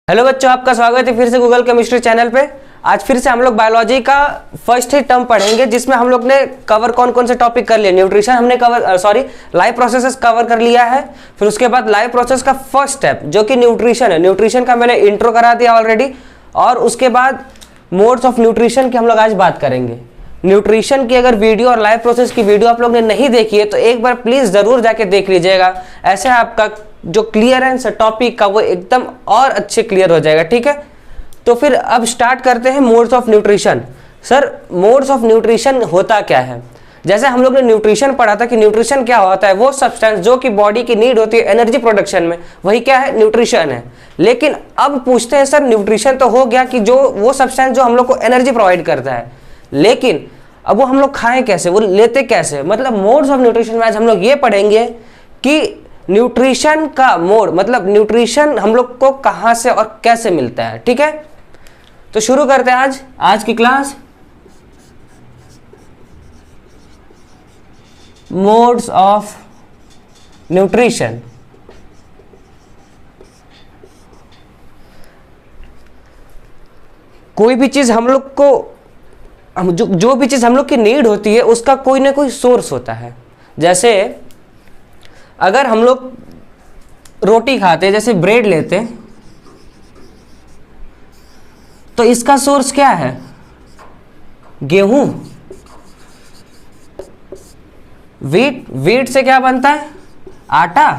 Hello बच्चों, आपका स्वागत है फिर से गूगल केमिस्ट्री चैनल पे। आज फिर से हम लोग बायोलॉजी का फर्स्ट ही टर्म पढ़ेंगे, जिसमें हम लोग ने कवर कौन कौन से टॉपिक कर लिए। न्यूट्रिशन हमने लाइफ प्रोसेसेस कवर कर लिया है। फिर उसके बाद लाइफ प्रोसेस का फर्स्ट स्टेप जो कि न्यूट्रिशन है, न्यूट्रिशन का मैंने इंट्रो करा दिया ऑलरेडी। और उसके बाद मोड्स ऑफ न्यूट्रिशन की हम लोग आज बात करेंगे। न्यूट्रिशन की अगर वीडियो और लाइफ प्रोसेस की वीडियो आप लोग ने नहीं देखी है तो एक बार प्लीज जरूर जाके देख लीजिएगा। ऐसे आपका जो क्लियरेंस है टॉपिक का वो एकदम और अच्छे क्लियर हो जाएगा। ठीक है, तो फिर अब स्टार्ट करते हैं modes of nutrition. Sir, modes of nutrition होता क्या है? जैसे हम लोग ने न्यूट्रिशन पढ़ा था कि न्यूट्रिशन क्या होता है, वो सब्सटेंस जो कि बॉडी की नीड होती है एनर्जी प्रोडक्शन में, वही क्या है, न्यूट्रिशन है। लेकिन अब पूछते हैं सर, न्यूट्रिशन तो हो गया कि जो वो सब्सटेंस जो हम लोग को एनर्जी प्रोवाइड करता है, लेकिन अब वो हम लोग खाएं कैसे, वो लेते कैसे? मतलब मोड्स ऑफ न्यूट्रिशन में आज हम लोग ये पढ़ेंगे कि न्यूट्रिशन का मोड, मतलब न्यूट्रिशन हम लोग को कहां से और कैसे मिलता है। ठीक है, तो शुरू करते हैं आज की क्लास। Modes of nutrition. कोई भी चीज हम लोग को जो भी चीज हम लोग की नीड होती है उसका कोई ना कोई सोर्स होता है। जैसे अगर हम लोग रोटी खाते हैं, जैसे ब्रेड लेते हैं, तो इसका सोर्स क्या है? गेहूं। वीट से क्या बनता है? आटा।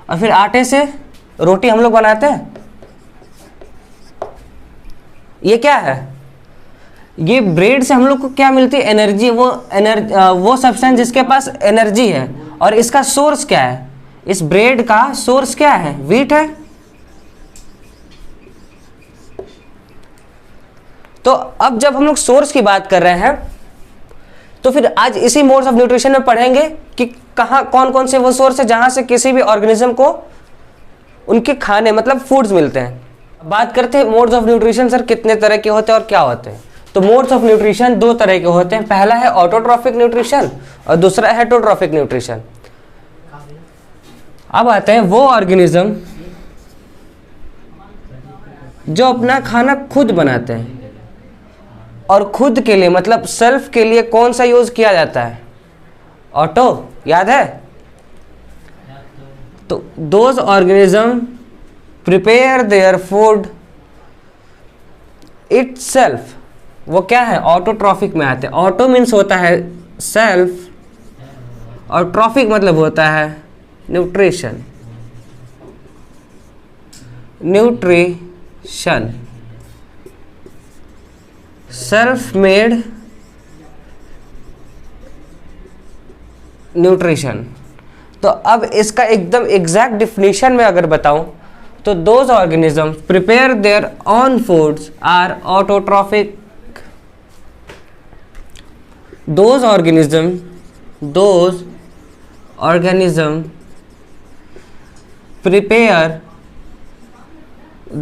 और फिर आटे से रोटी हम लोग बनाते हैं। ये क्या है? ये ब्रेड से हम लोग को क्या मिलती है? एनर्जी। वो सब्सटेंस जिसके पास एनर्जी है। और इसका सोर्स क्या है? इस ब्रेड का सोर्स क्या है? व्हीट है। तो अब जब हम लोग सोर्स की बात कर रहे हैं तो फिर आज इसी मोड्स ऑफ न्यूट्रिशन में पढ़ेंगे कि कहां कौन कौन से वो सोर्स है जहां से किसी भी ऑर्गेनिज्म को उनके खाने मतलब फूड्स मिलते हैं। बात करते हैं मोड्स ऑफ न्यूट्रिशन। सर, कितने तरह के होते हैं और क्या होते हैं? तो मोड्स ऑफ न्यूट्रिशन दो तरह के होते हैं। पहला है ऑटोट्रॉफिक न्यूट्रिशन और दूसरा है हेटरोट्रॉफिक न्यूट्रिशन। अब आते हैं वो ऑर्गेनिज्म जो अपना खाना खुद बनाते हैं और खुद के लिए मतलब सेल्फ के लिए कौन सा यूज किया जाता है? ऑटो, याद है? तो those organism prepare their food itself. वो क्या है? ऑटोट्रॉफिक में आते हैं। ऑटो मीन्स होता है सेल्फ और ट्रॉफिक मतलब होता है nutrition. Nutrition self made nutrition. तो अब इसका एकदम एग्जैक्ट डिफिनीशन में अगर बताऊं तो those organism prepare their own foods are autotrophic. Those organism prepare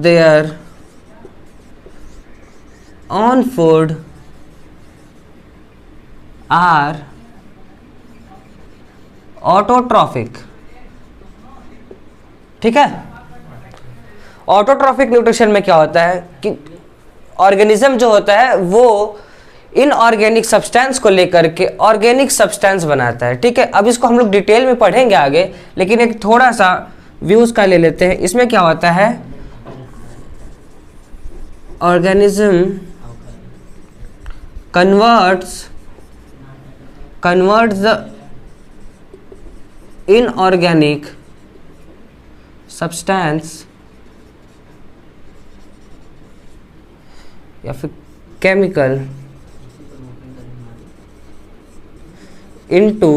their own food are autotrophic। ठीक है, ऑटोट्रॉफिक न्यूट्रिशन में क्या होता है कि ऑर्गेनिज्म जो होता है वो इनऑर्गेनिक सब्सटेंस को लेकर के ऑर्गेनिक सब्सटेंस बनाता है। ठीक है, अब इसको हम लोग डिटेल में पढ़ेंगे आगे, लेकिन एक थोड़ा सा व्यूज का ले लेते हैं। इसमें क्या होता है? Organism converts the inorganic substance या फिर chemical into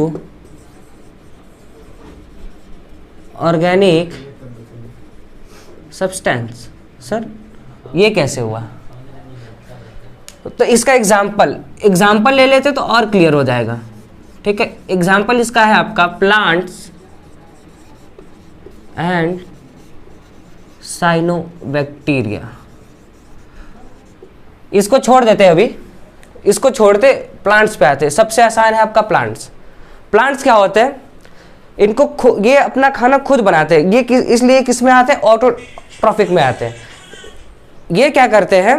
organic substance. Sir, ये कैसे हुआ? तो इसका एग्जाम्पल ले लेते तो और क्लियर हो जाएगा। ठीक है, एग्जाम्पल इसका है आपका प्लांट्स एंड साइनोबैक्टीरिया। इसको छोड़ देते हैं, अभी इसको छोड़ते प्लांट्स पे आते हैं। सबसे आसान है आपका प्लांट्स क्या होते हैं? इनको ये अपना खाना खुद बनाते हैं। ये इसलिए किस में आते हैं? ट्रॉफिक में आते हैं। ये क्या करते हैं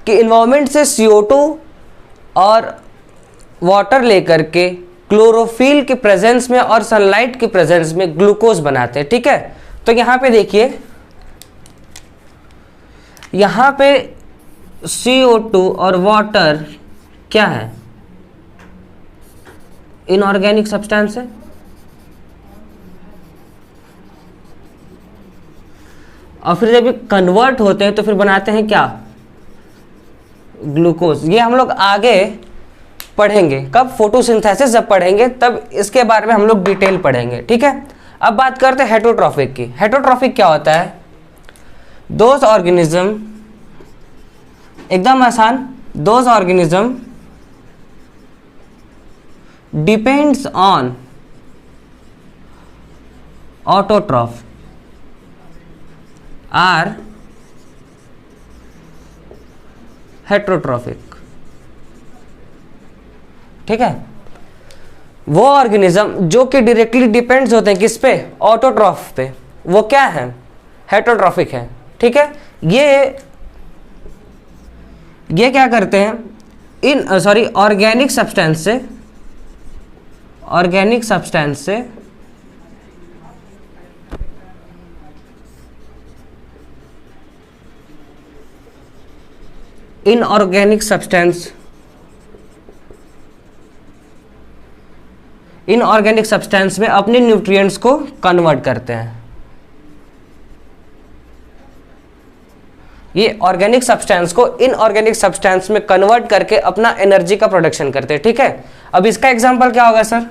कि इन्वायरमेंट से CO2 और वाटर लेकर के क्लोरोफिल के प्रेजेंस में और सनलाइट के प्रेजेंस में ग्लूकोज बनाते हैं। ठीक है, तो यहां पे देखिए, यहां पे CO2 और वाटर क्या है, इनऑर्गेनिक सब्सटेंस है, और फिर जब ये कन्वर्ट होते हैं तो फिर बनाते हैं क्या, ग्लूकोज। ये हम लोग आगे पढ़ेंगे, कब, फोटोसिंथेसिस जब पढ़ेंगे तब इसके बारे में हम लोग डिटेल पढ़ेंगे। ठीक है, अब बात करते हैं हेटरोट्रॉफिक की। हेटरोट्रॉफिक क्या होता है, दोज ऑर्गेनिज्म, एकदम आसान, those organism depends on autotroph are heterotrophic. ठीक है, वो ऑर्गेनिज्म जो कि डायरेक्टली डिपेंड्स होते हैं किस पे, ऑटोट्रॉफ पे, वो क्या है, हेटरोट्रॉफिक है। ठीक है, ये क्या करते हैं, ऑर्गेनिक सब्सटेंस से इनऑर्गेनिक सब्सटेंस में अपने न्यूट्रिएंट्स को कन्वर्ट करते हैं। ये ऑर्गेनिक सब्सटेंस को इनऑर्गेनिक सब्सटेंस में कन्वर्ट करके अपना एनर्जी का प्रोडक्शन करते हैं। ठीक है, अब इसका एग्जांपल क्या होगा सर,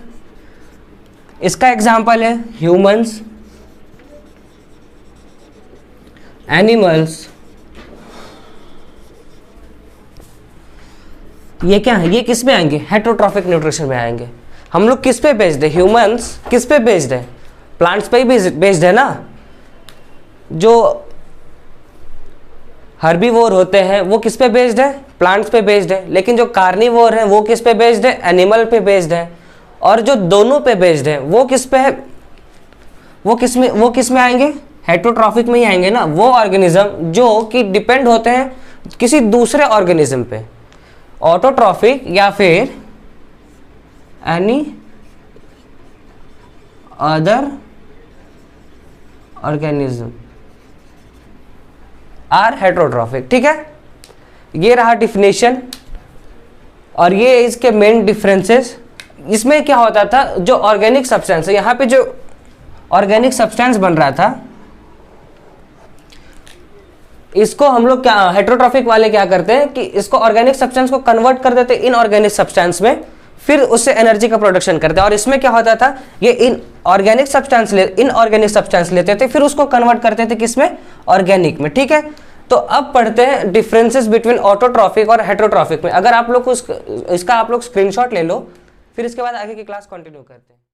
इसका एग्जांपल है ह्यूमंस, एनिमल्स, ये क्या है, ये किस में आएंगे, हेटरोट्रॉफिक न्यूट्रिशन में आएंगे। हम लोग किस पे बेस्ड है, ह्यूमंस किस पे बेस्ड है, प्लांट्स पे ही बेस्ड है ना। जो हर्बीवोर होते हैं वो किस पे बेस्ड है, प्लांट्स पे बेस्ड है, लेकिन जो कार्निवोर है वो किस पे बेस्ड है, एनिमल पे बेस्ड है। और जो दोनों पे बेस्ड है वो किस पे है, वो किस में आएंगे, हेटरोट्रॉफिक में ही आएंगे ना। वो ऑर्गेनिज्म जो कि डिपेंड होते हैं किसी दूसरे ऑर्गेनिज्म पे, ऑटोट्रॉफिक या फिर any other organism are heterotrophic. ठीक है, ये रहा डिफिनेशन और ये इसके मेन डिफरेंसेस। इसमें क्या होता था, जो ऑर्गेनिक सब्सटेंस है, यहाँ पे जो ऑर्गेनिक सब्सटेंस बन रहा था इसको हम लोग क्या, हेटरोट्रॉफिक वाले क्या करते हैं कि इसको ऑर्गेनिक सब्सटेंस को कन्वर्ट कर देते इनऑर्गेनिक सब्सटेंस में, फिर उससे एनर्जी का प्रोडक्शन करते हैं। और इसमें क्या होता था, ये इनऑर्गेनिक सब्सटेंस लेते थे, फिर उसको कन्वर्ट करते थे किसमें, ऑर्गेनिक में। ठीक है, तो अब पढ़ते हैं डिफरेंसेस बिटवीन ऑटोट्रॉफिक और हेटरोट्रॉफिक में। अगर आप लोग इसका आप लोग स्क्रीनशॉट ले लो, फिर इसके बाद आगे की क्लास कंटिन्यू करते हैं।